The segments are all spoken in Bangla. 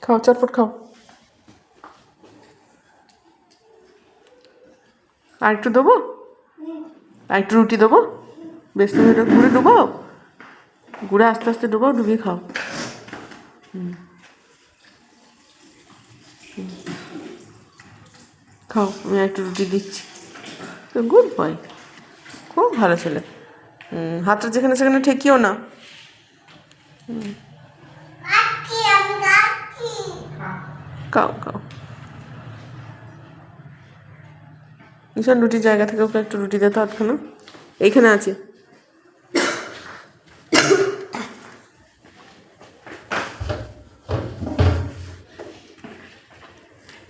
খাও, চটপট খাও। আর একটু দেবো? আর একটু রুটি দেবো? বেশ, তুমি এটা গুঁড়ে ডুবাও, গুঁড়ে আস্তে আস্তে ডুবাও, ডুবিয়ে খাও। খাও, আমি একটু রুটি দিচ্ছি। তো গুড বয়, খুব ভালো ছেলে। হাতটা যেখানে সেখানে ঠেকিও না। খাও খাও। ভীষণ রুটির জায়গা থেকে ওকে একটু রুটি দিতে হাতখানা। এইখানে আছে।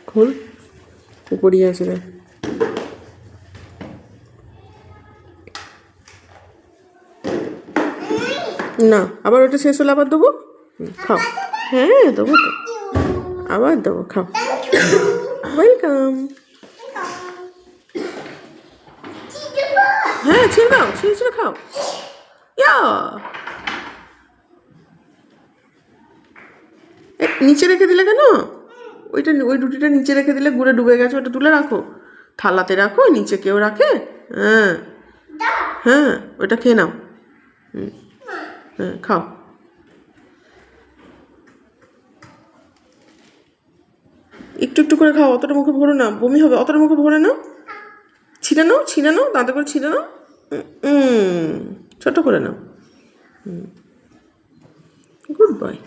খোল, পড়িয়ে আছে রে। না, আবার ওটা শেষ হলে আবার দেবো। খাও। হ্যাঁ দেবো তো, আবার দেবো, খাও। ওয়েলকাম। হ্যাঁ, ছেড়ে দাও, ছেড়ে ছেড়ে খাও। ইয়া, নিচে রেখে দিলে কেন? ওইটা, ওই রুটিটা নিচে রেখে দিলে গুঁড়ে ডুবে গেছে, ওটা তুলে রাখো, থালাতে রাখো। নিচে কেউ রাখে? হ্যাঁ হ্যাঁ, ওইটা খেয়ে নাও। হ্যাঁ, খাও। একটু একটু করে খাও, অতটা মুখে ভরো না, বমি হবে। অতটা মুখে ভরে নাও, ছিঁড়ে নাও, ছিঁড়ে নাও, দাঁতে করে ছিঁড়ে নাও। ছোট করে নাও। Good boy.